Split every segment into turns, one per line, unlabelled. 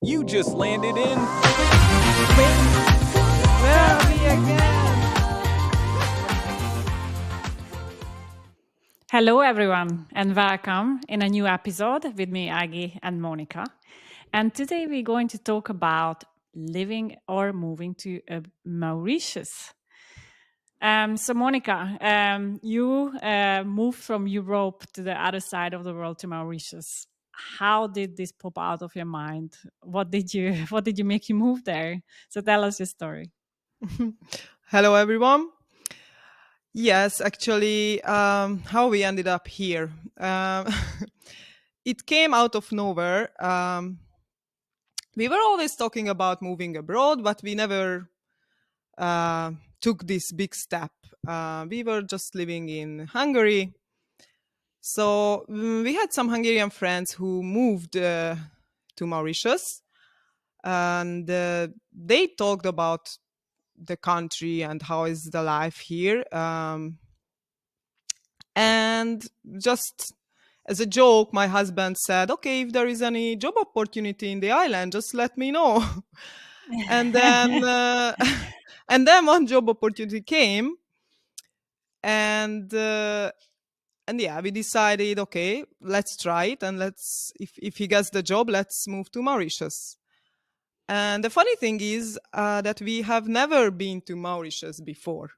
You just landed in.
Where are we again?
Hello, everyone, and welcome in a new episode with me, Aggie and Monika. And today we're going to talk about living or moving to Mauritius. So, Monica, you moved from Europe to the other side of the world to Mauritius. How did this pop out of your mind? What did you make you move there? So, tell us your story.
Hello, everyone. Yes, actually, how we ended up here. It came out of nowhere. We were always talking about moving abroad, but we never took this big step. We were just living in Hungary. So we had some Hungarian friends who moved to Mauritius, and they talked about the country and how is the life here. And just as a joke, my husband said, "Okay, if there is any job opportunity in the island, just let me know." and then, and then one job opportunity came, and uh, and yeah, we decided, okay, let's try it, and let's if he gets the job, let's move to Mauritius. And the funny thing is that we have never been to Mauritius before.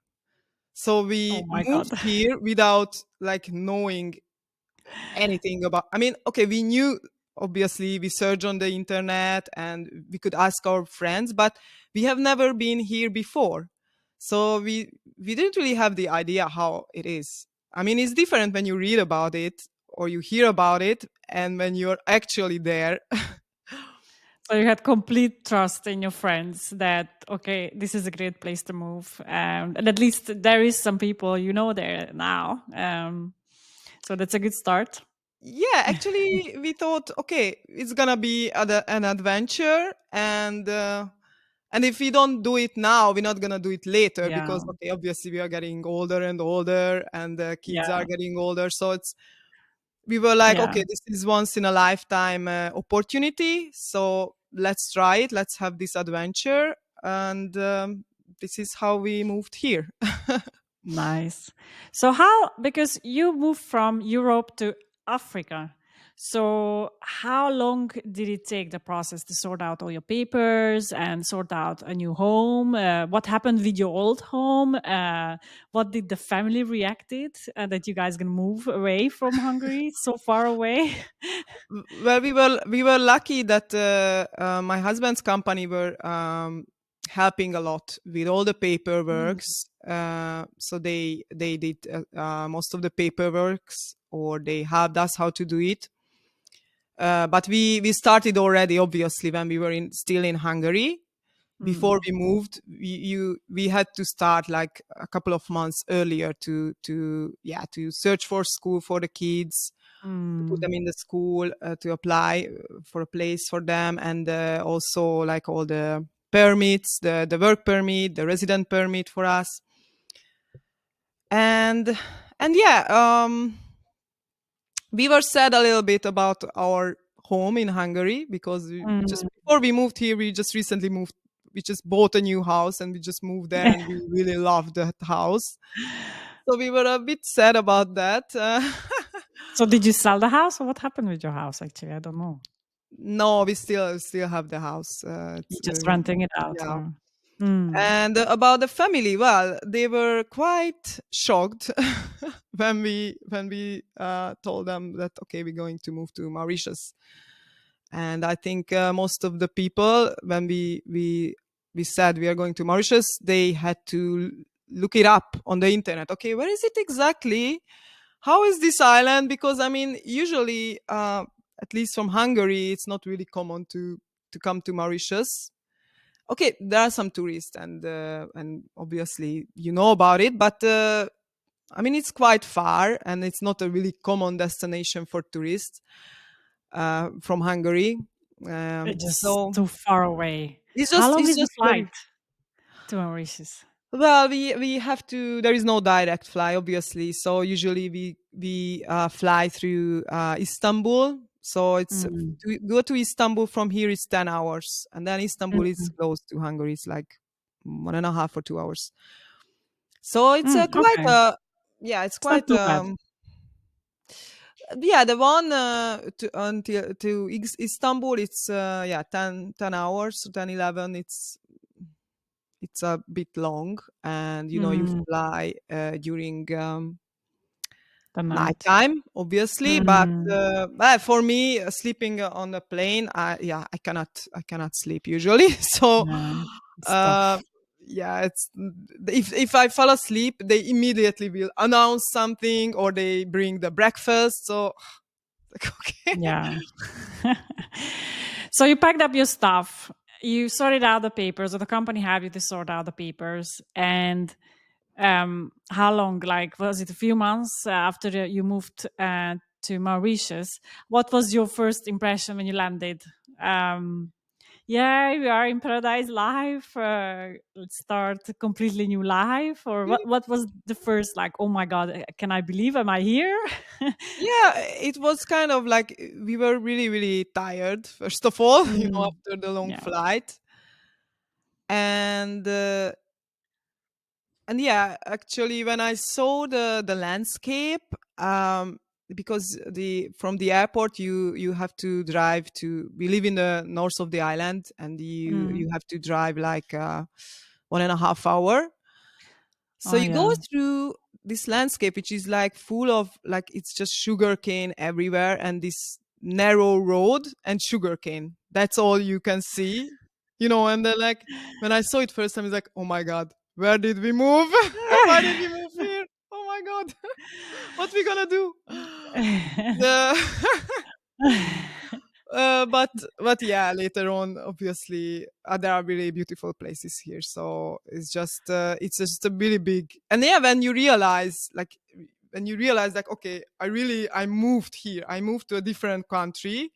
So
Oh
we
my God.
moved here without like knowing anything about. I mean, okay, we knew, obviously we searched on the internet and we could ask our friends, but we have never been here before. So we didn't really have the idea how it is. I mean, it's different when you read about it or you hear about it and when you're actually there.
So you had complete trust in your friends that okay, this is a great place to move, and at least there is some people you know there now. So that's a good start.
Yeah, actually, we thought, okay, it's gonna be an adventure, and if we don't do it now, we're not gonna do it later
Yeah,
because, okay, obviously we are getting older and older, and the kids
yeah,
are getting older. So we were like,
yeah.
okay, this is once in a lifetime opportunity. So let's try it. Let's have this adventure, and this is how we moved here.
Nice. So how because you moved from Europe to Africa. So how long did it take the process to sort out all your papers and sort out a new home? What happened with your old home? What did the family reacted that you guys gonna move away from Hungary so far away?
Well, we were lucky that my husband's company were helping a lot with all the
Mm.
paperworks. So they did most of the paperworks, or they helped us how to do it. But we started already, obviously, when we were still in Hungary. Before
Mm.
we moved, we had to start like a couple of months earlier to search for school for the kids, to put
Mm.
them in the school, to apply for a place for them, and also like all the permits, the work permit, the resident permit for us, and and yeah, we were sad a little bit about our home in Hungary because just
Mm.
before we moved here, we just recently moved. We just bought a new house and we just moved there, and we really loved that house. So we were a bit sad about that.
So did you sell the house or what happened with your house actually? I don't know.
No, we still have the house.
You're just renting it out
Yeah.
or Mm.
And about the family, well, they were quite shocked when we told them that, okay, we're going to move to Mauritius. And I think most of the people, when we said we are going to Mauritius, they had to look it up on the internet. Okay, where is it exactly? How is this island? Because I mean, usually, at least from Hungary, it's not really common to come to Mauritius. Okay, there are some tourists, and obviously you know about it, but I mean, it's quite far, and it's not a really common destination for tourists from Hungary.
It's just
So
too far away.
it's
How
just
long
it's
is the
just
flight
very
to Mauritius?
well. We have to. There is no direct fly, obviously. So usually we fly through Istanbul. So it's
Mm,
to go to Istanbul from here is 10 hours, and then Istanbul is
mm,
close to Hungary. It's like 1.5 or 2 hours. So it's quite
okay.
yeah, it's
It's not
quite
too bad.
yeah, the one to until to Istanbul, it's yeah, 10 hours, 10 11. It's a bit long, and you
Mm,
fly during
the night.
nighttime, obviously. But
Mm,
for me, sleeping on a plane, yeah, I cannot sleep usually. So
yeah, it's
uh,
tough.
yeah, it's if I fall asleep, they immediately will announce something or they bring the breakfast. So like, okay.
Yeah. So you packed up your stuff. You sorted out the papers, or the company had you to sort out the papers. And how long? Like, was it a few months after you moved to Mauritius? What was your first impression when you landed? Um, yeah, we are in paradise life. Let's start a completely new life. Or what was the first, like, oh my God, can I believe, am I here?
Yeah, it was kind of like we were really, really tired, first of all,
Mm,
after the long
yeah.
flight. And yeah, actually, when I saw the landscape, because the from the airport you have to drive to. We live in the north of the island, and you
Mm.
have to drive like 1.5 hour. So
Oh,
you go
yeah.
through this landscape, which is like full of like it's just sugarcane everywhere, and this narrow road and sugarcane. That's all you can see. And then like when I saw it first time, it's like, oh my god, where did we move? Why did we move here? Oh my god, what we gonna do? The but yeah, later on, obviously, there are really beautiful places here. So it's just a really big. And yeah, when you realize like, okay, I moved here. I moved to a different country.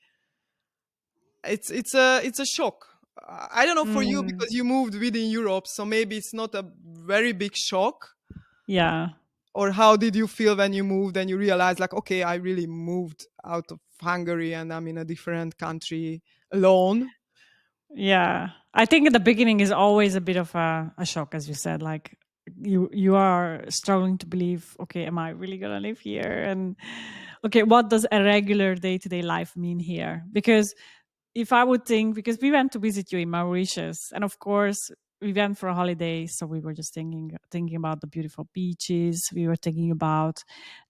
It's a shock. I don't know for you
Mm,
because you moved within Europe, so maybe it's not a very big shock.
yeah.
Or how did you feel when you moved and you realized like, okay, I really moved out of Hungary and I'm in a different country alone?
Yeah. I think at the beginning is always a bit of a shock, as you said. Like you are struggling to believe, okay, am I really gonna live here? And okay, what does a regular day-to-day life mean here? Because if I would think, because we went to visit you in Mauritius, and of course we went for a holiday, so we were just thinking about the beautiful beaches. We were thinking about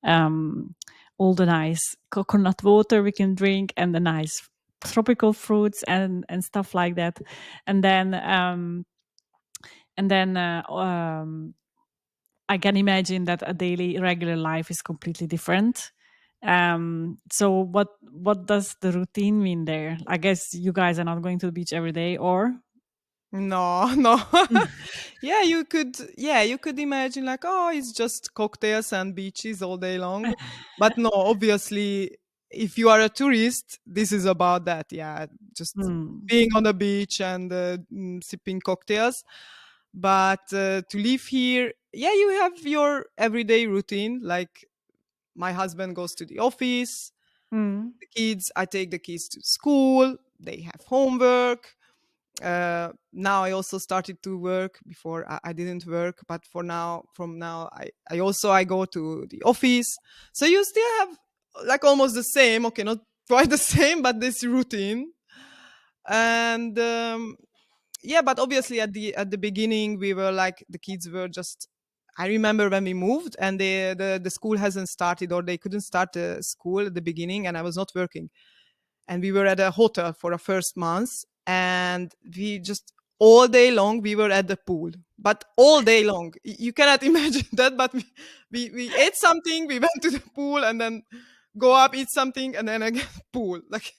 um, all the nice coconut water we can drink and the nice tropical fruits and stuff like that. And then and then I can imagine that a daily regular life is completely different. So what does the routine mean there? I guess you guys are not going to the beach every day, or
No, no. Yeah, you could imagine like, oh, it's just cocktails and beaches all day long. But no, obviously, if you are a tourist, this is about that. Yeah, just
Hmm.
being on the beach and sipping cocktails. But to live here, yeah, you have your everyday routine. Like my husband goes to the office,
Mm.
I take the kids to school, they have homework. Now I also started to work. Before I didn't work, but from now I go to the office. So you still have like almost the same, okay, not quite the same, but this routine. And yeah, but obviously at the beginning we were like, the kids were just, I remember when we moved and the school hasn't started, or they couldn't start school at the beginning, and I was not working, and we were at a hotel for the first month, and we just all day long we were at the pool, but all day long. You cannot imagine that, but we ate something, we went to the pool, and then go up, eat something, and then again pool, like.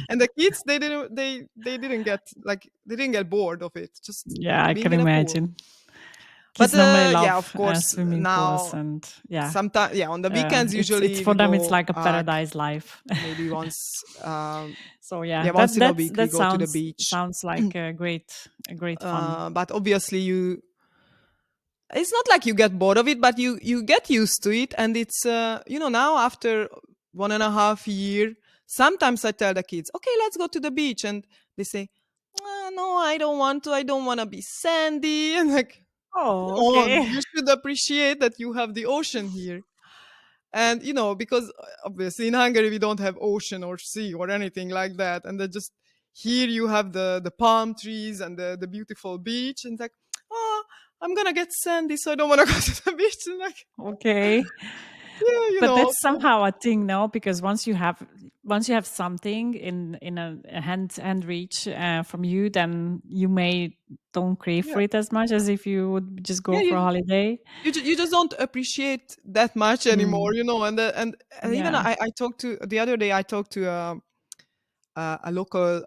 And the kids, they didn't get bored of it, just
Yeah, I
being
can
in a pool.
imagine.
But
Kids normally
yeah, of
love
course,
swimming pools,
now
and yeah,
sometimes, yeah, on the weekends
it's
usually
for
we
them. It's
go
like a paradise life.
maybe once,
So yeah,
yeah, once in a week we
that
go to the beach.
sounds like a great fun.
But obviously it's not like you get bored of it, but you get used to it, and it's now after 1.5 year, Sometimes I tell the kids, okay, let's go to the beach. And they say, no, I don't want to. I don't want to be sandy. And like,
Oh,
come on,
okay.
you should appreciate that you have the ocean here. And, because obviously in Hungary, we don't have ocean or sea or anything like that. And they just, here you have the palm trees and the beautiful beach. And it's like, oh, I'm going to get sandy, so I don't want to go to the beach. And like,
Okay.
yeah,
But that's
so
somehow a thing, no? Because once you have something in a hand reach from you, then you may don't crave
yeah,
for it as much as if you would just
yeah,
go for a holiday.
you just don't appreciate that much
Mm,
anymore, and even
yeah.
I talked to the other day. I talked to a local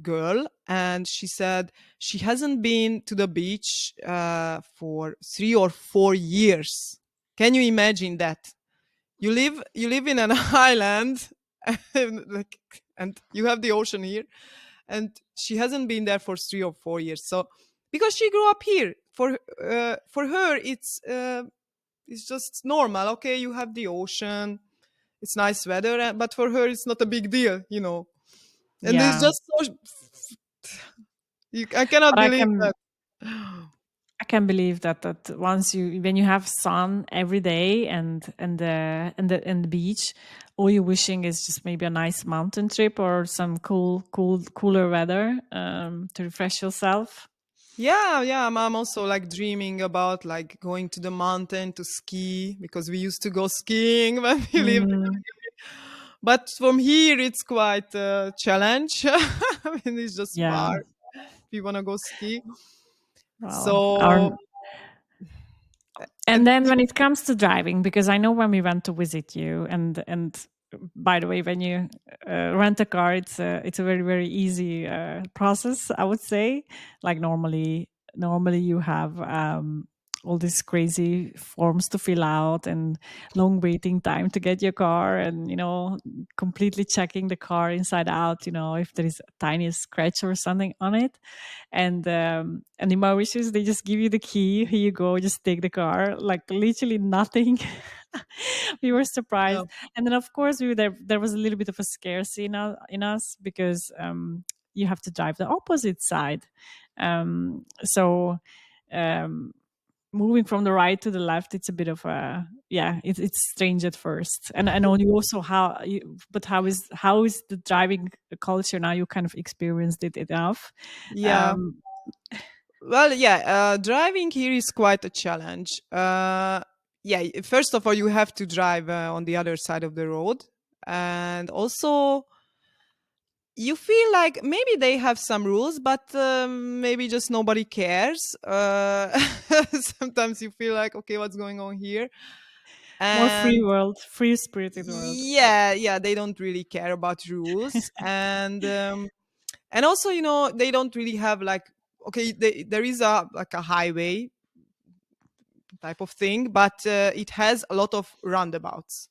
girl, and she said she hasn't been to the beach for 3 or 4 years. Can you imagine that? You live in an island, and, like, and you have the ocean here, and she hasn't been there for 3 or 4 years. So because she grew up here, for her it's just normal. Okay, you have the ocean, it's nice weather, but for her it's not a big deal. And it's
Yeah.
just so I cannot
But I
believe
can
that.
I can believe that once when you have sun every day and the beach, all you're wishing is just maybe a nice mountain trip or some cooler weather to refresh yourself.
Yeah, I'm also like dreaming about like going to the mountain to ski, because we used to go skiing when we lived.
Mm,
But from here, it's quite a challenge. I mean, it's just
yeah.
far if you want to go ski.
Well,
So,
and
and
then when it comes to driving, because I know when we went to visit you, and by the way, when you rent a car, it's a very very easy process, I would say. Like normally you have all these crazy forms to fill out and long waiting time to get your car, and completely checking the car inside out. If there is a tiniest scratch or something on it, and in Mauritius they just give you the key. Here you go, just take the car. Like literally nothing. We were
yeah,
surprised, and then of course we were there. There was a little bit of a scarcity in us because you have to drive the opposite side. So um, moving from the right to the left, it's a bit of a yeah. It's strange at first, and only also but how is the driving culture now? You kind of experienced it enough.
yeah.
Um,
Well, yeah, driving here is quite a challenge. Yeah, first of all, you have to drive on the other side of the road. And also, you feel like maybe they have some rules, but maybe just nobody cares. Sometimes you feel like, okay, what's going on here?
More free
And
world, free spirited world.
yeah, they don't really care about rules. And also, they don't really have like, okay, there is a highway type of thing, but it has a lot of roundabouts.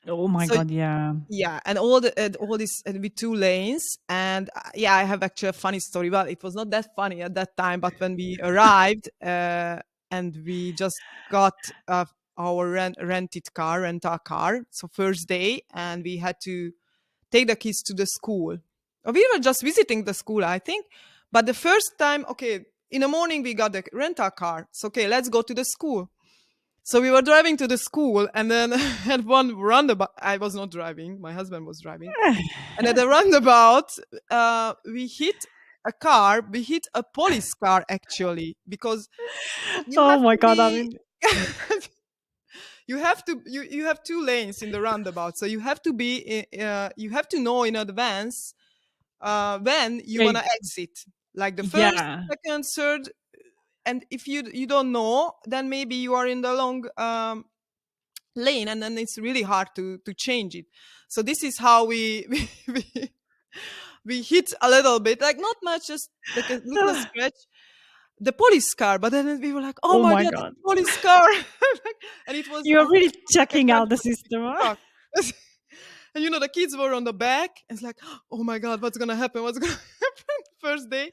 Oh my
So
god, yeah.
yeah, and all this, and with 2 lanes. And yeah, I have actually a funny story. Well, it was not that funny at that time, but when we arrived, and we just got our rental car, so first day, and we had to take the kids to the school. We were just visiting the school, I think. But the first time, okay, in the morning we got the rental car. So okay, let's go to the school. So we were driving to the school, and then at one roundabout, I was not driving, my husband was driving. And at the roundabout, we hit a police car actually, because you
Oh
have
my
to
god, I
be
mean,
you have 2 lanes in the roundabout, so you have to know in advance when you
yeah,
want to exit, like the first,
yeah.
second, third. And if you don't know, then maybe you are in the long lane, and then it's really hard to change it. So this is how we hit a little bit, like not much, just like a little scratch, the police car. But then we were like, oh
Oh
my
my
god, the
god.
police car. And it was,
You're
I think
really
it was like a
checking
kind
out
of
the
a big
system, huh?
truck. And the kids were on the back. It's like, oh my god, what's gonna happen, what's gonna happen, first day.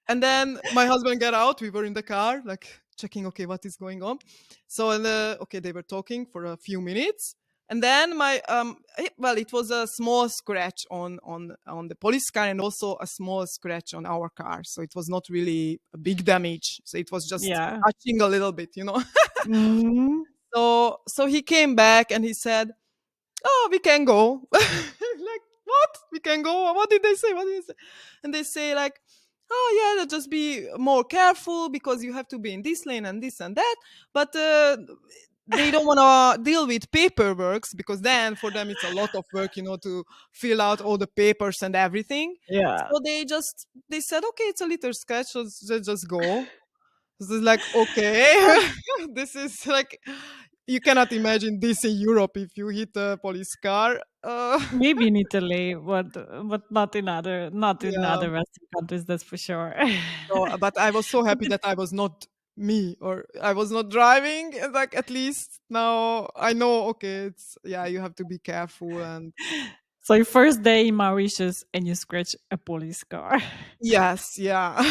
And then my husband got out. We were in the car, like checking, okay, what is going on. So, and okay, they were talking for a few minutes. And then well, it was a small scratch on the police car, and also a small scratch on our car. So it was not really a big damage. So it was just
Yeah.
touching a little bit, you know.
Mm.
So he came back and he said, "Oh, we can go." Like, what? We can go? What did they say? What did they say? And they say like, "Oh yeah, just be more careful because you have to be in this lane and this and that." But they don't want to deal with paperwork, because then for them it's a lot of work, you know, to fill out all the papers and everything.
Yeah.
So they said, "Okay, it's a little sketch, let's just go." This is like, okay. This is like, you cannot imagine this in Europe if you hit a police car.
Maybe in Italy, but not in
Yeah.
other Western countries, that's for sure.
So, but I was so
But
happy that I was not me, or I was not driving. Like, at least now I know, okay, it's, yeah, you have to be careful. And
so your first day in Mauritius and you scratch a police car.
yes, yeah.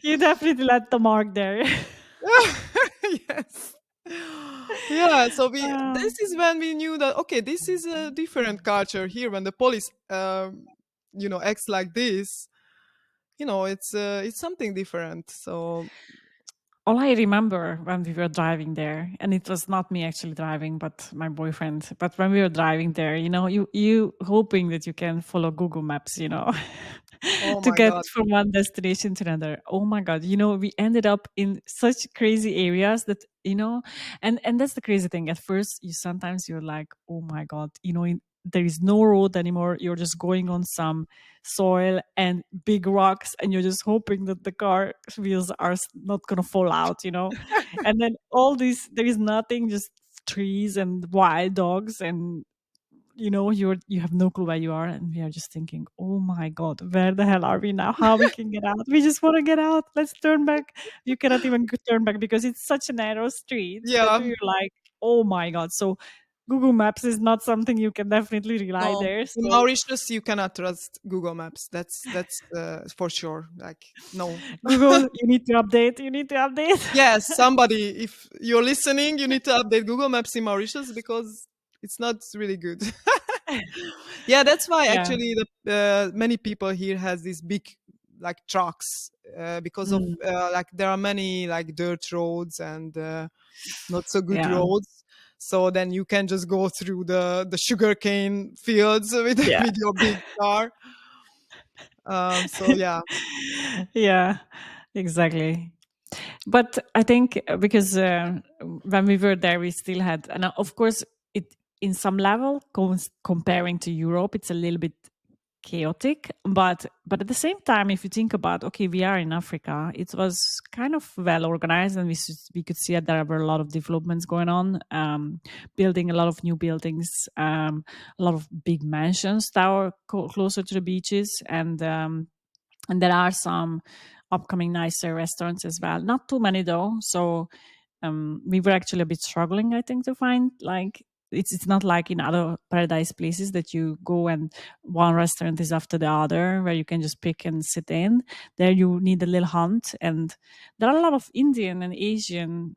You definitely left the mark there.
Yes. Yeah, so
Uh,
this is when we knew that, okay, this is a different culture here. When the police acts like this, it's something different. So,
all I remember when we were driving there, and it was not me actually driving, but my boyfriend. But when we were driving there, you hoping that you can follow Google Maps,
oh
to
my
get
god.
from one destination to another. Oh my god! We ended up in such crazy areas that and that's the crazy thing. At first, you're like, oh my god, there is no road anymore. You're just going on some soil and big rocks, and you're just hoping that the car wheels are not gonna fall out. And then all these, there is nothing, just trees and wild dogs, and you have no clue where you are, and we are just thinking, oh my god, where the hell are we now? How we can get out? We just want to get out. Let's turn back. You cannot even turn back because it's such a narrow street that
Yeah.
we're like, oh my god. So Google Maps is not something you can definitely rely
No,
there.
in
So
Mauritius you cannot trust Google Maps. That's for sure. Like, no.
Google, you need to update. You need to update.
Yes, somebody, if you're listening, you need to update Google Maps in Mauritius, because it's not really good. Yeah, that's why
Yeah.
actually many people here has these big, like, trucks, because of
Mm,
like, there are many like dirt roads and not so good
yeah.
roads. So then you can just go through the sugarcane fields with
Yeah.
with your big car. So yeah.
Yeah, exactly. But I think because when we were there, we still had, and of course, it in some level, comparing to Europe, it's a little bit chaotic. But at the same time, if you think about, okay, we are in Africa, it was kind of well organized, and we could see that there were a lot of developments going on, building a lot of new buildings, a lot of big mansions that were closer to the beaches, and there are some upcoming nicer restaurants as well. Not too many though. So we were actually a bit struggling, I think, to find like it's not like in other paradise places that you go and one restaurant is after the other where you can just pick and sit in. There you need a little hunt, and there are a lot of Indian and Asian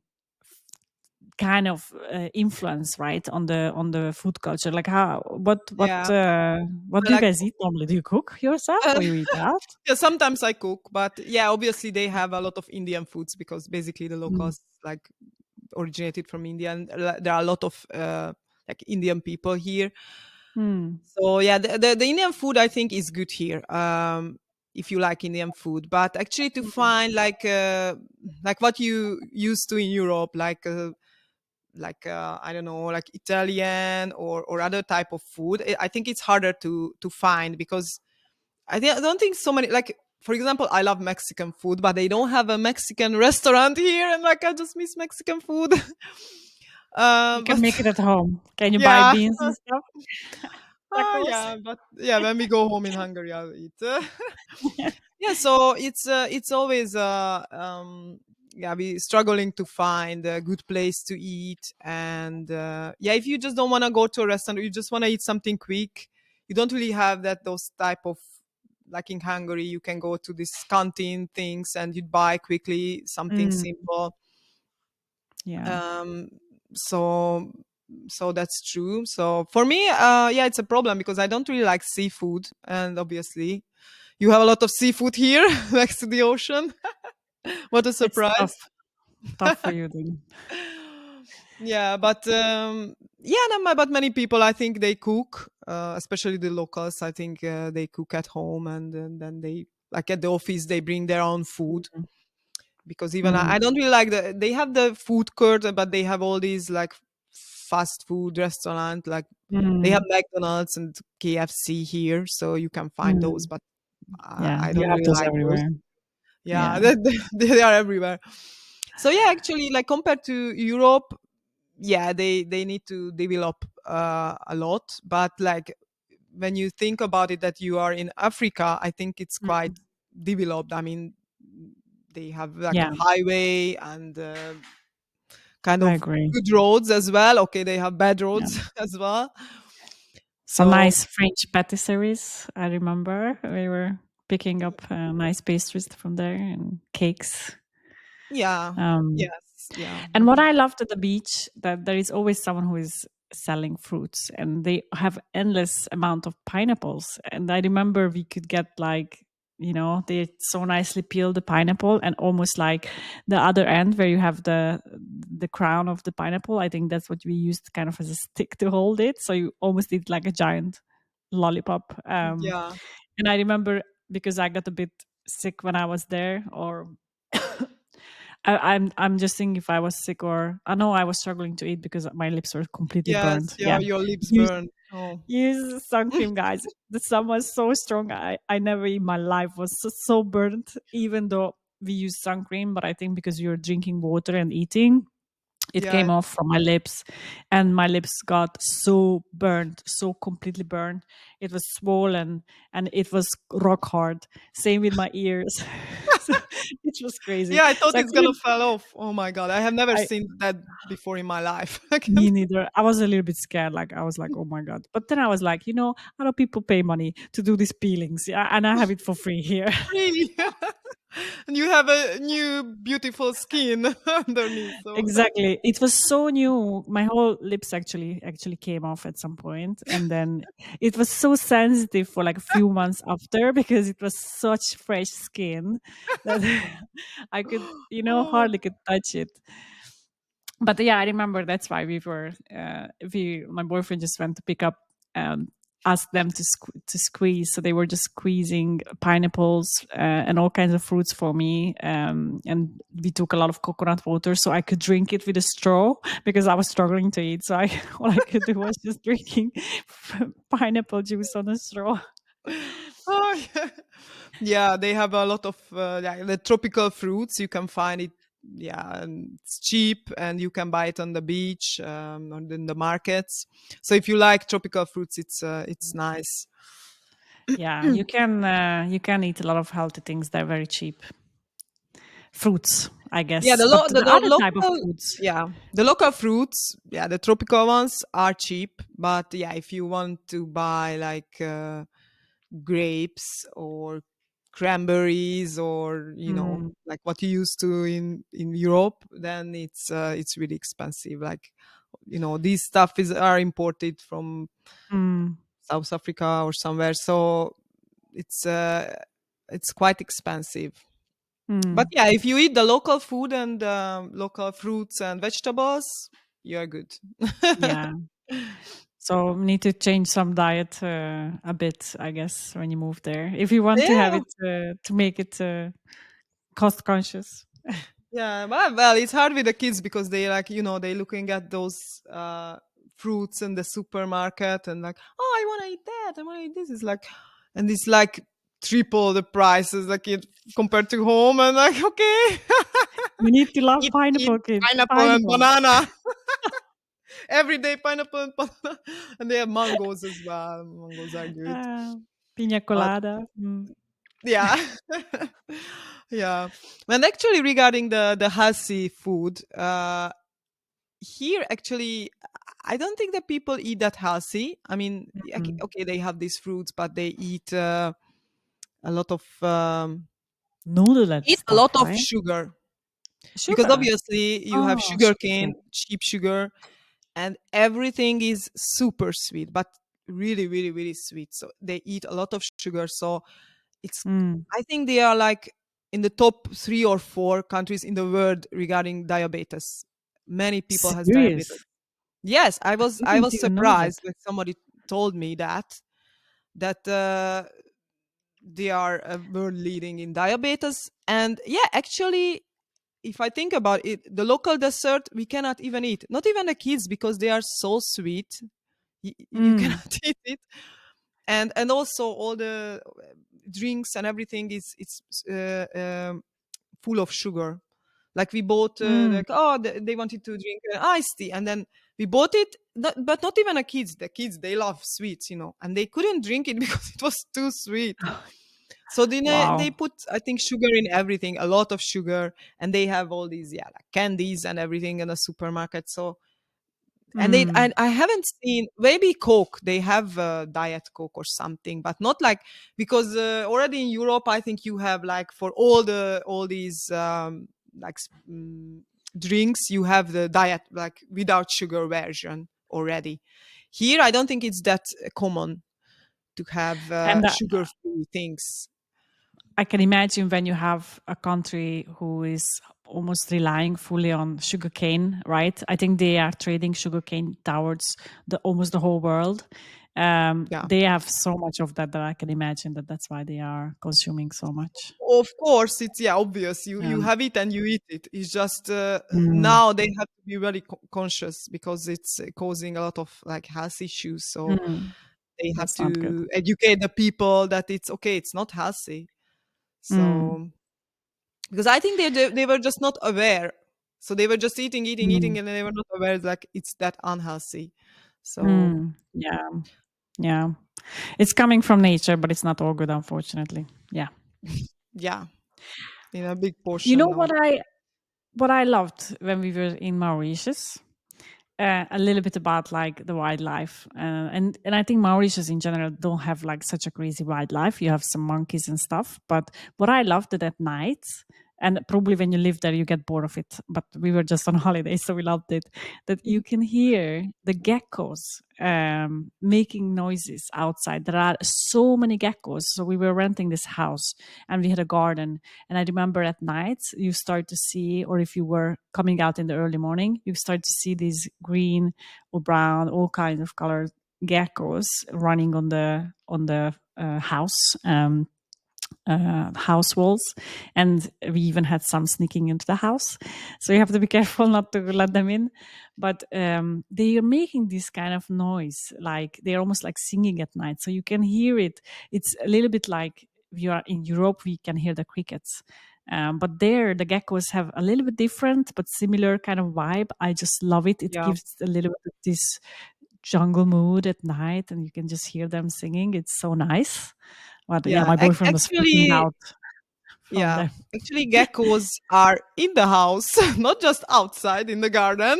kind of influence, right, on the food culture. Like how
Yeah.
what do you
Like,
guys eat normally? Do you cook yourself
uh,
or you eat out?
yeah, sometimes I cook, but yeah, obviously they have a lot of Indian foods, because basically the
Mm.
locals, like, originated from India, and there are a lot of like Indian people here.
Mm.
So yeah, the Indian food I think is good here. If you like Indian food, but actually to
Mm.
find like what you used to in Europe, like I don't know, like Italian or other type of food, I think it's harder to find, because I don't think so many, like, for example, I love Mexican food, but they don't have a Mexican restaurant here, and like I just miss Mexican food.
You can
But
make it at home. Can you buy
yeah,
beans and stuff? Tacos?
yeah, but yeah, when we go home in Hungary, I'll eat. Yeah, so it's always yeah, we struggling to find a good place to eat. And yeah, if you just don't want to go to a restaurant, you just want to eat something quick, you don't really have those type of, like in Hungary, you can go to this canteen things and you buy quickly something
Mm,
simple.
yeah.
um so that's true. So for me, yeah, it's a problem because I don't really like seafood, and obviously you have a lot of seafood here next to the ocean. What a
It's
surprise.
tough for you then.
Yeah, but yeah, no, but many people, I think they cook, especially the locals. I think they cook at home, and then they, like at the office, they bring their own food.
Mm,
Because even
mm,
I don't really like they have the food court, but they have all these like fast food restaurant, like they have
mm,
McDonald's and KFC here, so you can find those,
mm.
but
Yeah,
I
you
don't
have
really
those
like those.
everywhere.
Yeah,
Yeah.
they are everywhere. So yeah, actually, like compared to Europe, yeah, they need to develop a lot, but like when you think about it, that you are in Africa, I think it's quite
Mm.
developed. I mean, they have like
Yeah,
highway and kind
I
of
agree.
good roads as well. Okay, they have bad
Yeah.
roads as well.
Some
So
nice French patisseries, I remember. We were picking up nice pastries from there and cakes.
yeah,
Um,
yes, yeah,
And what I loved at the beach, that there is always someone who is selling fruits, and they have endless amount of pineapples. And I remember we could get like, they so nicely peel the pineapple, and almost like the other end where you have the crown of the pineapple. I think that's what we used kind of as a stick to hold it. So you almost eat like a giant lollipop.
yeah,
And I remember because I got a bit sick when I was there, or I'm just thinking if I was sick, or I know I was struggling to eat because my lips were completely
yes,
burnt. Yeah.
your lips
Use
burn. Oh,
use sun cream, guys. The sun was so strong. I never in my life was so burnt, even though we use sun cream, but I think because you're drinking water and eating, it
yeah,
came off from my lips, and my lips got so burnt, so completely burnt. It was swollen and it was rock hard. Same with my ears. So it was crazy.
yeah. I thought
So I
it's gonna
couldn't
fall off. Oh my god, I have never
I
seen that before in my life. I
Me
can't
neither. I was a little bit scared. Like I was like, oh my god. But then I was like, a lot of people pay money to do these peelings, yeah, and I have it for free here.
really. And you have a new beautiful skin underneath. So
Exactly. It was so new. My whole lips actually came off at some point, and then it was so sensitive for like a few months after because it was such fresh skin that I could,
oh,
hardly could touch it. But yeah, I remember that's why my boyfriend just went to pick up, um asked them to squeeze, so they were just squeezing pineapples and all kinds of fruits for me, and we took a lot of coconut water so I could drink it with a straw because I was struggling to eat, so I all I could do was just drinking pineapple juice on a straw.
oh yeah. Yeah, they have a lot of yeah, the tropical fruits. You can find it. Yeah, and it's cheap, and you can buy it on the beach or in the markets. So if you like tropical fruits, it's nice.
Yeah, you can eat a lot of healthy things. They're very cheap fruits, I
Yeah,
guess, but the
the
other type of
local,
foods.
yeah, the local fruits, yeah, the tropical ones are cheap. But yeah, if you want to buy like grapes or cranberries, or
Mm,
like what you used to in Europe, then it's really expensive. Like these stuff is are imported from
mm,
South Africa or somewhere, so it's uh it's quite expensive. But
mm.
yeah, if you eat the local food and local fruits and vegetables, you're good.
Yeah. So need to change some diet a bit, I guess, when you move there. If you want to have
Yeah,
it to make it cost conscious.
yeah. Well, it's hard with the kids because they like, they looking at those fruits in the supermarket and like, oh, I want to eat that. I want to eat this. It's like, and it's like triple the prices like it compared to home. And like, okay,
You need to love
eat
pineapple, kids.
pineapple and
Pineapple.
banana every day. Pineapple and banana, and they have mangoes as well. Mangoes are good,
Pina
but
colada. Mm.
yeah. Yeah. And actually regarding the healthy food, here actually I don't think that people eat that healthy. I mean,
Mm.
okay, they have these fruits, but they eat a lot of
Noodle and
eat a lot
stuff,
of
right?
sugar. because
Sugar.
obviously you have
Oh,
sugar cane,
sugarcane.
cheap sugar, and everything is super sweet, but really, really, really sweet. So they eat a lot of sugar. So it's,
Mm.
I think they are like in the top 3 or 4 countries in the world regarding diabetes. Many people has diabetes.
Serious?
Yes, I
I
was I
didn't
was
even know that.
surprised when somebody told me that they are world leading in diabetes. And yeah, actually, if I think about it, the local dessert we cannot even eat. Not even the kids, because they are so sweet. You
Mm.
cannot eat it. And also all the drinks and everything is it's full of sugar. Like we bought
Mm.
like, oh, they wanted to drink iced tea, and then we bought it, but not even the kids. The kids, they love sweets, and they couldn't drink it because it was too sweet. So they
Wow.
put, I think, sugar in everything, a lot of sugar, and they have all these, yeah, like candies and everything in the supermarket. So, and they
Mm.
and I haven't seen, maybe Coke. They have diet Coke or something, but not like, because already in Europe, I think you have like for all these like drinks, you have the diet like without sugar version already. Here, I don't think it's that common to have
And
sugar-free things.
I can imagine when you have a country who is almost relying fully on sugarcane, right? I think they are trading sugarcane towards the almost the whole world.
Yeah.
They have so much of that that I can imagine that that's why they are consuming so much.
Of course, it's, yeah, obvious. You
Um,
have it and you eat it. It's just
mm,
now they have to be very conscious because it's causing a lot of like health issues. So
mm,
they have
that's not good.
to educate the people that it's okay. It's not healthy.
Mm,
So because I think they were just not aware. So they were just eating, eating, eating,
mm,
and they were not aware like it's that unhealthy. So
yeah, yeah. It's coming from nature, but it's not all good, unfortunately. Yeah.
yeah, in a big
You
portion,
know what
no.
I loved when we were in Mauritius? A little bit about like the wildlife, and I think Mauritius in general don't have like such a crazy wildlife. You have some monkeys and stuff, but what I loved it at night, and probably when you live there you get bored of it, but we were just on holiday so we loved it, that you
Mhm.
can hear the geckos making noises outside. There are so many geckos, so we were renting this house and we had a garden, and I remember at night you start to see, or if you were coming out in the early morning, you start to see these green or brown, all kinds of colored geckos running on the house walls, and we even had some sneaking into the house. So you have to be careful not to let them in. But they are making this kind of noise, like they're almost like singing at night. So you can hear it. It's a little bit like if you are in Europe, we can hear the crickets. But there, the geckos have a little bit different but similar kind of vibe. I just love it. It
Yeah,
gives a little bit of this jungle mood at night, and you can just hear them singing. It's so nice. But yeah,
yeah.
my boyfriend was freaking
Actually,
out from
yeah,
them.
actually, geckos are in the house, not just outside in the garden.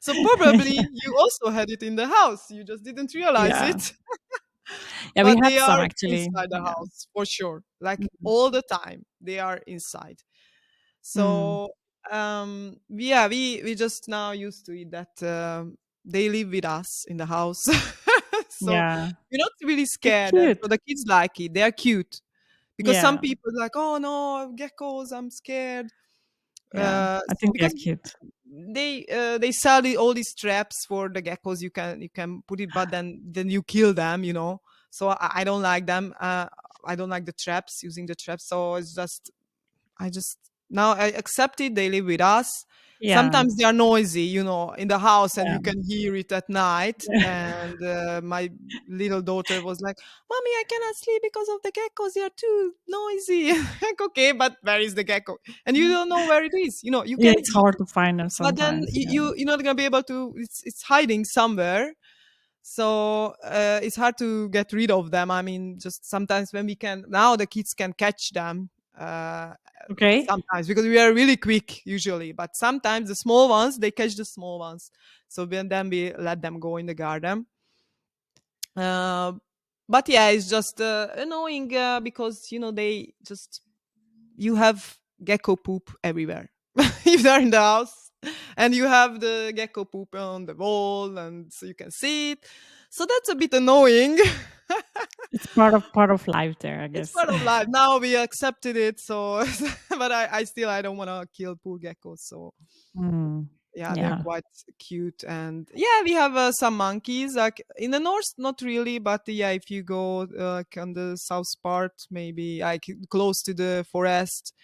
So probably you also had it in the house. You just didn't realize
Yeah.
it.
Yeah, we
But
had
they
some
are
actually.
inside the
Yeah.
house for sure. Like
Mm.
all the time, they are inside.
Mm.
So yeah, we just now used to it that they live with us in the house. So
Yeah.
we're not really
They're
scared, and
cute.
so the kids like it. They are cute. Because some
Yeah.
people are like, "Oh no, geckos, I'm scared."
Yeah. I
So
think they're
because
cute.
they sell all these traps for the geckos, you can put it, but then you kill them. So I don't like them. I don't like the traps, using the traps. So it's just, I just, now I accept it. They live with us.
Yeah.
Sometimes they are noisy, in the house, and
Yeah.
you can hear it at night. And my little daughter was like, "Mommy, I cannot sleep because of the geckos. They are too noisy." Like, okay, but where is the gecko? And you don't know where it is. You
Yeah,
can,
it's hard to find them
but then
sometimes. Yeah.
you're not gonna be able to. It's hiding somewhere. So it's hard to get rid of them. I mean, just sometimes when we can, now the kids can catch them. Uh,
Okay.
Sometimes, because we are really quick usually, but sometimes the small ones, they catch the small ones. So then we let them go in the garden. Uh, but yeah, it's just annoying because they just, you have gecko poop everywhere. if they're in the house, and you have the gecko poop on the wall, and so you can see it. So that's a bit annoying.
It's part of life there, I
It's
guess.
part of life. Now we accepted it, so but I still I don't want to kill poor geckos. So
Mm,
yeah, they're
yeah.
quite cute, and yeah, we have some monkeys. Like in the north, not really, but yeah, if you go like on the south part, maybe like close to the forest,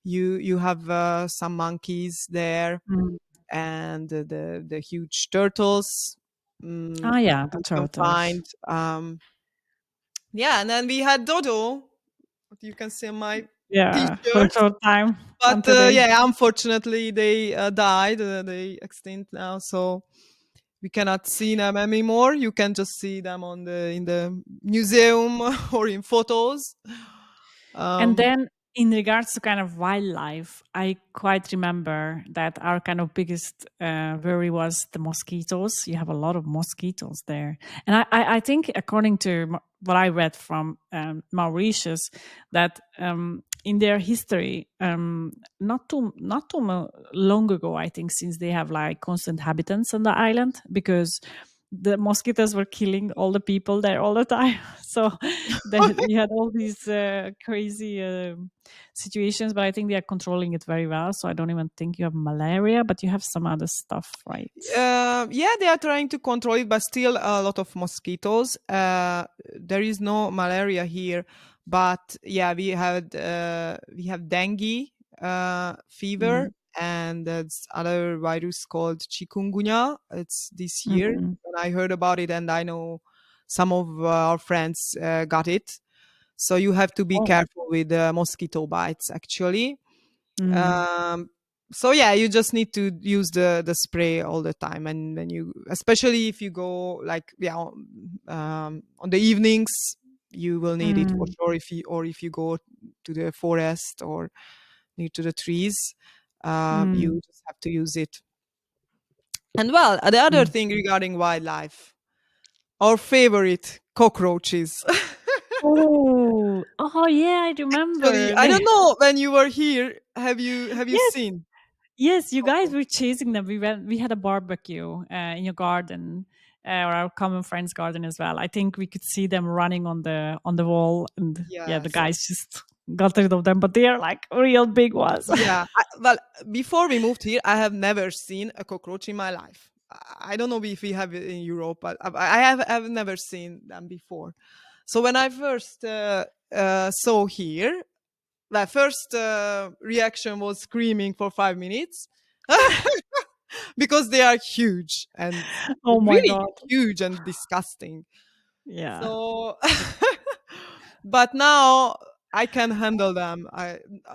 you have some monkeys there,
Mm.
and the huge turtles. Mm,
Ah, yeah, the
you can
turtles.
find yeah, and then we had Dodo. What you can see on my
Yeah, for a
t-shirt.
short time
But
until they.
yeah, unfortunately, they died. They extinct now, so we cannot see them anymore. You can just see them on the in the museum or in photos.
And
Um,
then, in regards to kind of wildlife, I quite remember that our kind of biggest worry was the mosquitoes. You have a lot of mosquitoes there, and I think, according to what I read from Mauritius, that in their history, not too long ago, I think, since they have like constant habitants on the island, because the mosquitoes were killing all the people there all the time. So you had all these crazy situations, but I think they are controlling it very well. So I don't even think you have malaria, but you have some other stuff, right?
yeah, they are trying to control it, but still a lot of mosquitoes. There is no malaria here, but yeah, we have dengue fever,
Mm,
and there's other virus called chikungunya. It's this year
mm.
when I heard about it, and I know some of our friends got it. So you have to be
Oh.
careful with mosquito bites, actually.
Mm,
um, so yeah, you just need to use the spray all the time, and then you, especially if you go like yeah on the evenings, you will need it for
mm,
sure. If you, or if you go to the forest or near to the trees,
mm,
you just have to use it. And well, the other
mm.
thing regarding wildlife, our favorite cockroaches.
Oh, yeah, I
Actually,
remember.
I don't know, when you were here, have you
Yes,
seen
yes, you guys were
cockroach?
chasing them. We had a barbecue in your garden, or our common friend's garden as well. I think we could see them running on the wall, and yeah, the
Yes.
guys just got rid of them. But they are like real big ones.
Yeah. Well, before we moved here, I have never seen a cockroach in my life. I don't know if we have it in Europe, but I've never seen them before. So when I first saw here, my first reaction was screaming for 5 minutes because they are huge and
Oh my
really
god!
huge and disgusting.
Yeah,
So, but now I can handle them.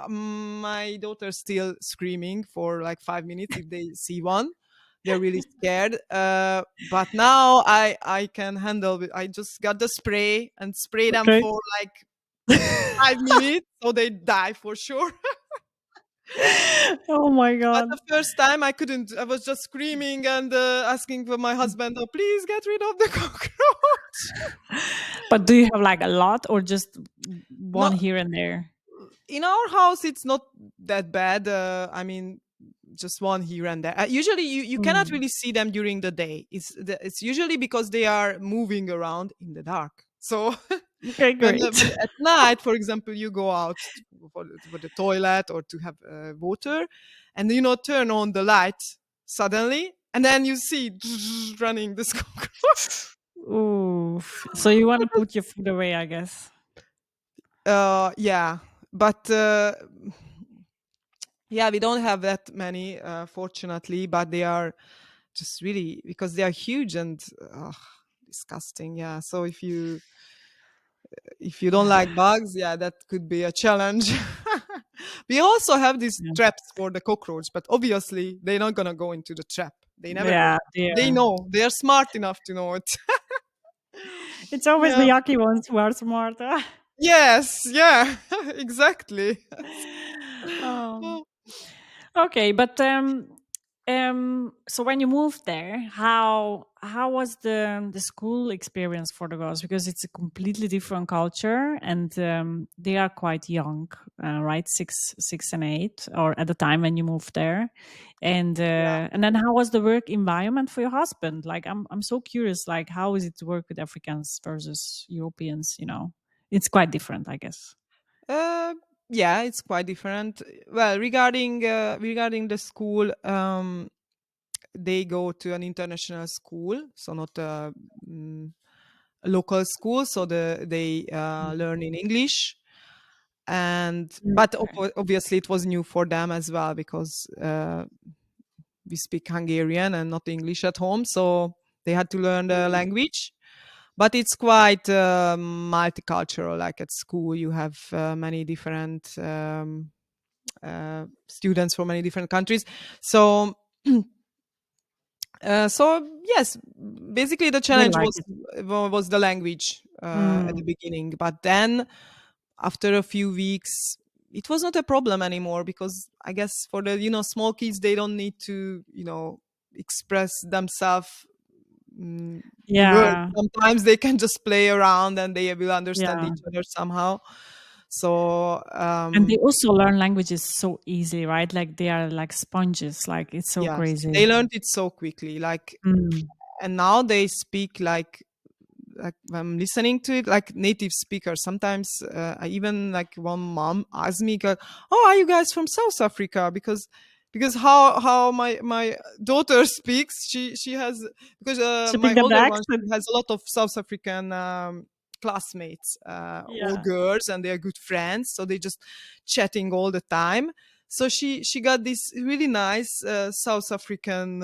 My daughter's still screaming for like 5 minutes if they see one. They're really scared. But now I can handle it. I just got the spray and spray them
okay.
for like 5 minutes, so they die for sure.
Oh my
But
god!
the first time I couldn't. I was just screaming and asking for my husband, "Oh, please get rid of the cockroach."
But do you have like a lot, or just one
No,
here and there?
in our house it's not that bad. I mean, just one here and there. Usually you cannot
Mm.
really see them during the day. It's usually because they are moving around in the dark. So
Okay, great.
when at night, for example, you go out for the toilet or to have water, and turn on the light suddenly, and then you see running this cockroach.
Oof. So you want to put your food away, I guess.
Yeah, but yeah, we don't have that many, fortunately, but they are just really, because they are huge and disgusting. Yeah, so if you don't like bugs, yeah, that could be a challenge. We also have these
Yeah,
traps for the cockroach, but obviously they're not gonna go into the trap. They never go.
yeah,
They
yeah.
know. They are smart enough to know it.
It's always the
Yeah.
yucky ones who are smart.
Yes. Yeah. Exactly.
um,
Oh,
okay, but So when you moved there, how was the school experience for the girls? Because it's a completely different culture, and they are quite young, right? Six and eight, or at the time when you moved there, and then how was the work environment for your husband? Like, I'm so curious. Like, how is it to work with Africans versus Europeans? You know, it's quite different, I guess.
Uh, yeah, it's quite different. Well, regarding the school, they go to an international school, so not mm, a local school. So they
Mm.
learn in English, and but
Okay.
obviously it was new for them as well because we speak Hungarian and not English at home, so they had to learn the
Mm.
language. But it's quite multicultural. Like at school, you have many different students from many different countries. So, so yes, basically the
They
challenge
like
was
it.
was the language at the
Mm.
beginning, but then after a few weeks, it was not a problem anymore because I guess for the small kids, they don't need to express themselves in words.
Yeah.
Sometimes they can just play around and they will understand
Yeah.
each other somehow. So
And they also learn languages so easily, right? Like they are like sponges. Like it's so
yes,
crazy.
they learned it so quickly. Like,
Mm.
and now they speak like I'm listening to it like native speakers. Sometimes I even like one mom asked me, like, "Oh, are you guys from South Africa?" Because how my daughter speaks, she has because
She
my
picked up the
older one,
accent.
she has a lot of South African classmates, all
Yeah.
girls, and they are good friends, so they just chatting all the time. So she got this really nice South African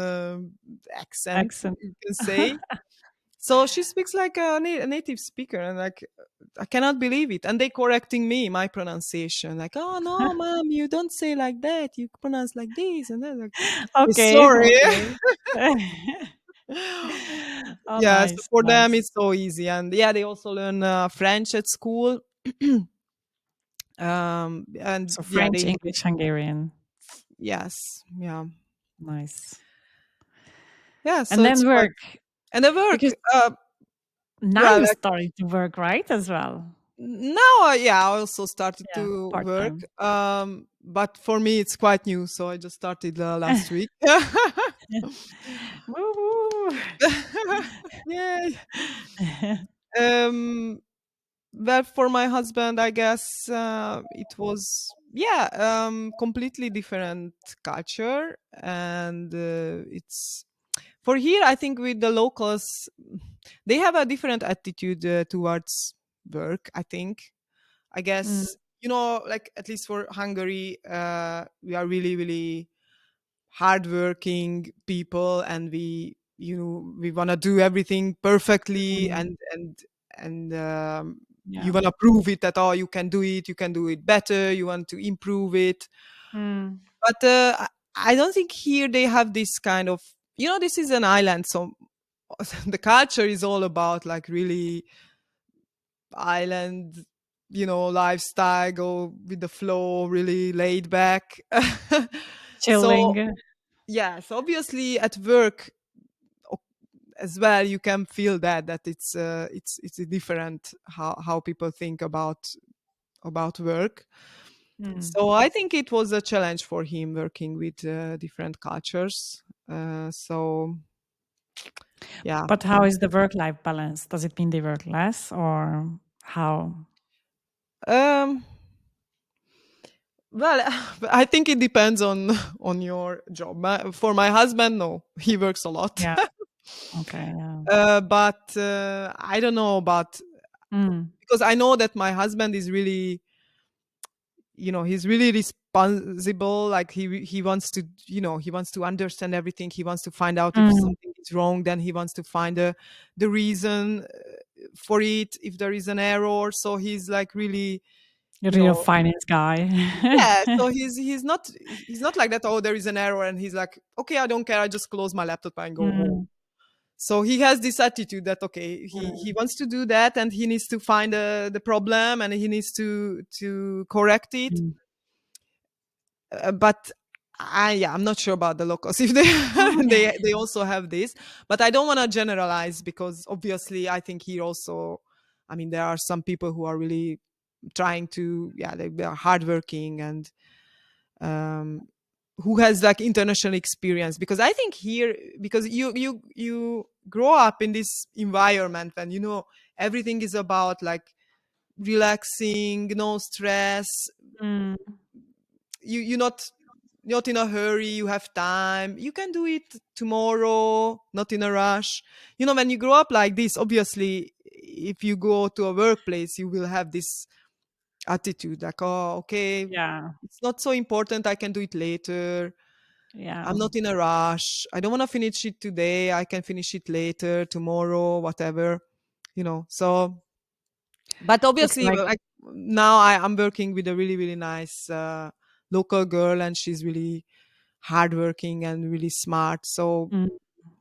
accent,
Accent.
you can say. So she speaks like a native speaker, and like I cannot believe it. And they correcting me my pronunciation, like, "Oh no, mom, you don't say like that. You pronounce like this and that." Like, "Eh,
Okay.
sorry."
Okay. Oh,
Yeah, so
nice.
for them
Nice.
it's so easy, and yeah, they also learn French at school. And
So
yeah,
French,
they
English, Hungarian.
yes, yeah,
Nice.
yeah.
And
So it's
then
quite
work,
and the work.
because now
Well,
you
like
started to work, right? As well.
now, yeah, I also started
Yeah.
to
Part
work,
time.
but for me, it's quite new. So I just started last week.
Woo-hoo.
Yay! Um, well, for my husband, I guess it was completely different culture, and it's for here. I think with the locals, they have a different attitude towards work. I think I
Mm.
guess, like at least for Hungary, we are really, really hardworking people, and we want to do everything perfectly,
Mm.
and you
Yeah.
want to prove it that you can do it, you can do it better, you want to improve it.
Mm.
But I don't think here they have this kind of, this is an island, so the culture is all about like really island, lifestyle, go with the flow, really laid back. So
Chilling.
yes, obviously at work o- as well, you can feel that it's a different how people think about work.
Mm.
So I think it was a challenge for him working with different cultures. So yeah.
But how is the work-life balance? Does it mean they work less or how?
um Well, I think it depends on on your job. For my husband, no, he works a lot.
Yeah. Okay. Yeah.
But I don't know about,
Mm.
because I know that my husband is really, he's really responsible. Like he wants to, he wants to understand everything. He wants to find out if
Mm.
something is wrong. Then he wants to find the reason for it. If there is an error, so he's like really,
A
you
real
know,
finance guy.
yeah, so he's not like that. Oh, there is an error, and he's like, okay, I don't care. I just close my laptop and go home.
Mm.
So he has this attitude that okay, he
Mm.
wants to do that, and he needs to find the problem, and he needs to correct it.
Mm.
But Yeah, I'm not sure about the locals if they
Oh,
they also have this, but I don't want to generalize because obviously I think here also, I mean, there are some people who are really trying to, yeah, they are hardworking and um, who has like international experience. Because I think here, because you grow up in this environment and everything is about like relaxing, no stress.
mm,
You're not in a hurry, you have time, you can do it tomorrow, not in a rush. When you grow up like this, obviously if you go to a workplace you will have this attitude like, oh, okay,
yeah,
it's not so important, I can do it later,
yeah.
I'm not in a rush, I don't want to finish it today, I can finish it later, tomorrow, whatever. So but
It's
obviously,
like,
like now I'm working with a really, really nice local girl, and she's really hardworking and really smart. So
mm,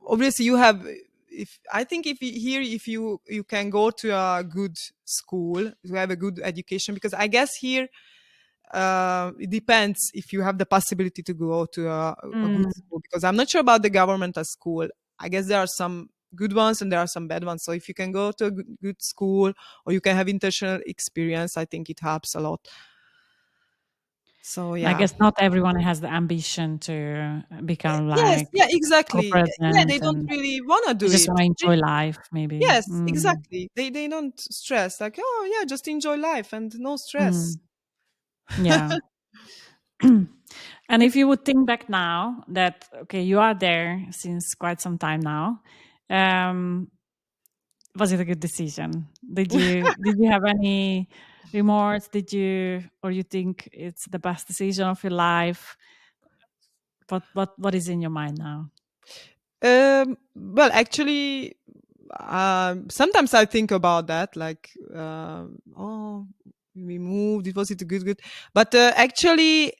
obviously, you have. If I think if you, here, if you can go to a good school, you have a good education, because I guess here it depends if you have the possibility to go to a good
mm,
school, because I'm not sure about the governmental school. I guess there are some good ones and there are some bad ones. So if you can go to a good school or you can have international experience, I think it helps a lot. So
and I
yeah.
guess not everyone has the ambition to become
Yes,
like
yeah,
a
exactly. Yeah, they
president,
don't
and
really want to
they
do
just
it.
want to enjoy life, maybe.
Yes,
Mm,
exactly. They don't stress like, oh yeah, just enjoy life and no stress.
mm, yeah. And if you would think back now that, okay, you are there since quite some time now, um, was it a good decision? Did you have any remorse? Did you, or you think it's the best decision of your life? What is in your mind now?
Well, actually, sometimes I think about that, like, oh, we moved. It was it good, but actually,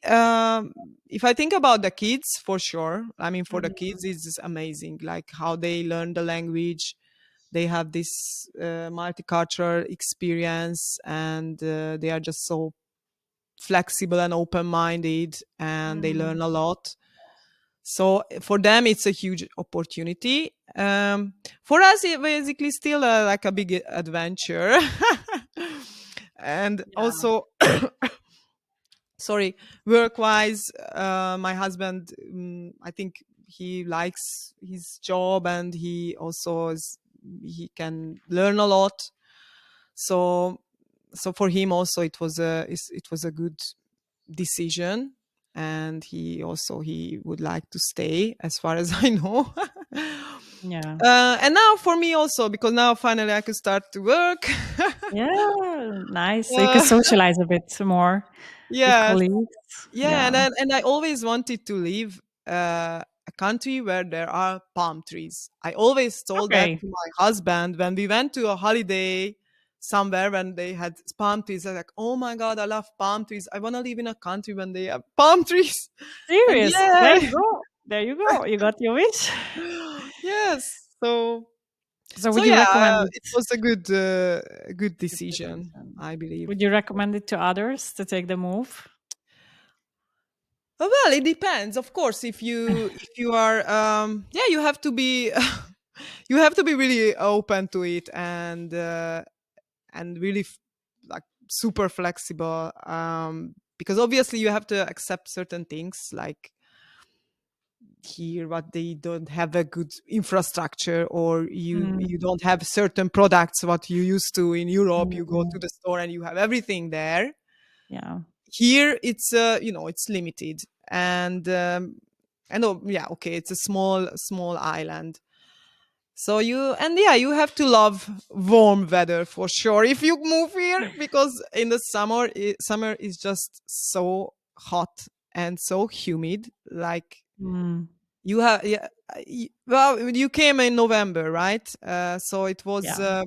if I think about the kids, for sure. I mean, for the
Mhm.
kids, it's amazing, like how they learn the language. They have this multicultural experience, and they are just so flexible and open-minded, and they
Mm,
learn a lot. So for them, it's a huge opportunity. For us, it basically still like a big adventure. And
yeah.
also, sorry, work-wise, my husband, I think he likes his job, and he can learn a lot. So, so for him also, it was a good decision, and he would like to stay, as far as I know.
Yeah.
And now for me also, because now finally I can start to work.
Yeah, nice. So you can
uh,
socialize a bit more with
yes,
colleagues.
yeah,
Yeah.
and I always wanted to live a country where there are palm trees. I always told that
Okay.
to my husband when we went to a holiday somewhere when they had palm trees. I was like, oh my god, I love palm trees, I want to live in a country when they have palm trees. And
Serious. There
yeah.
you go. There you go. You got your wish.
Yes. So
So
so
would you
yeah,
recommend it?
it was a good
Good
decision,
decision.
I believe.
Would you recommend it to others to take the move?
Well, it depends, of course. If you are, yeah, you have to be you have to be really open to it, and really like super flexible, because obviously you have to accept certain things, like here what they don't have a good infrastructure, or you
Mm,
don't have certain products what you used to in Europe. You go to
mm,
the store and you have everything there.
yeah.
Here it's it's limited, and oh yeah, okay, it's a small island. So you have to love warm weather for sure if you move here, because in the summer is just so hot and so humid. Like,
Mm,
you have, yeah, well, you came in November, right? So
yeah.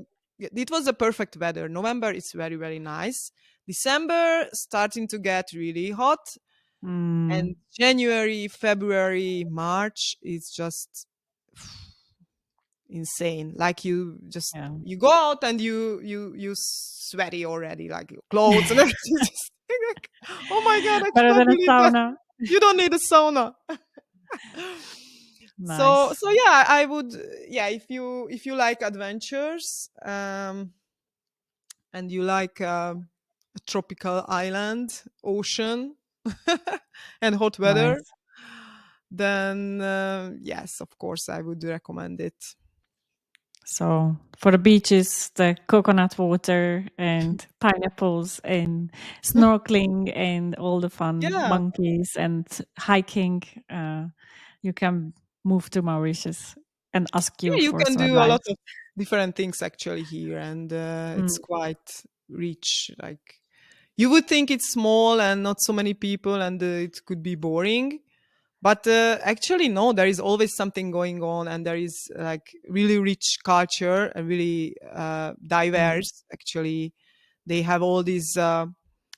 it was a perfect weather. November is very, very nice. December starting to get really hot,
Mm,
and January, February, March is just insane. Like,
yeah.
you go out and you sweaty already, like your clothes and everything. Just like, oh my god, I
Better
cannot
than a
believe that.
sauna.
You don't need a sauna. So
Nice.
so yeah, I would, yeah, if you like adventures, and you like a tropical island, ocean, and hot weather,
Nice.
then yes, of course, I would recommend it.
So for the beaches, the coconut water and pineapples and snorkeling and all the fun
Yeah,
monkeys and hiking, you can move to Mauritius and ask you
yeah, you
for
can
some
do a lot
advice.
of different things actually here, and it's
Mm,
quite rich. Like, you would think it's small and not so many people, and it could be boring. But actually, no, there is always something going on, and there is like really rich culture and really
mm.
diverse. Actually, they have all these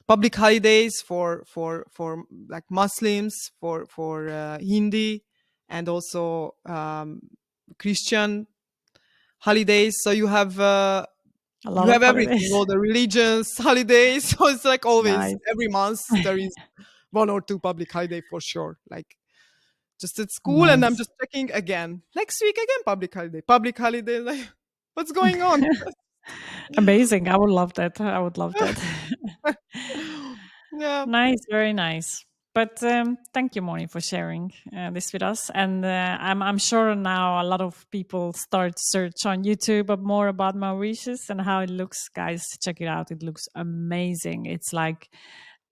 public holidays for like Muslims, for Hindi, and also Christian holidays. So
A
you
lot of
have everything,
holidays.
all the religions holidays. So it's like always
Nice.
every month there is one or two public holiday for sure. Like, just at school, and I'm
Nice.
just checking again. Next week again, public holiday. Public holiday. Like, what's going on?
Amazing. I would love that. I would love that.
Yeah,
Nice, very nice. But thank you, Moni, for sharing this with us. And I'm sure now a lot of people start search on YouTube more about Mauritius and how it looks. Guys, check it out. It looks amazing. It's like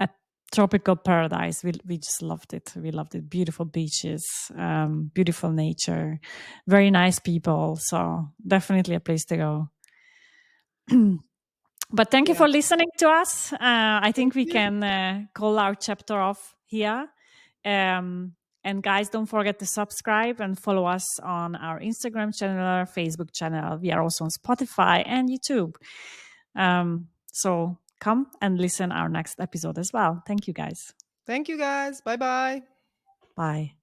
a tropical paradise. We just loved it. We loved it. Beautiful beaches, beautiful nature, very nice people. So definitely a place to go. But thank you
yeah.
for listening to us. I
Thank
think we
you.
can call our chapter off here. And guys, don't forget to subscribe and follow us on our Instagram channel, Facebook channel. We are also on Spotify and YouTube. So come and listen our next episode as well. Thank you, guys.
Thank you, guys. Bye bye.
Bye.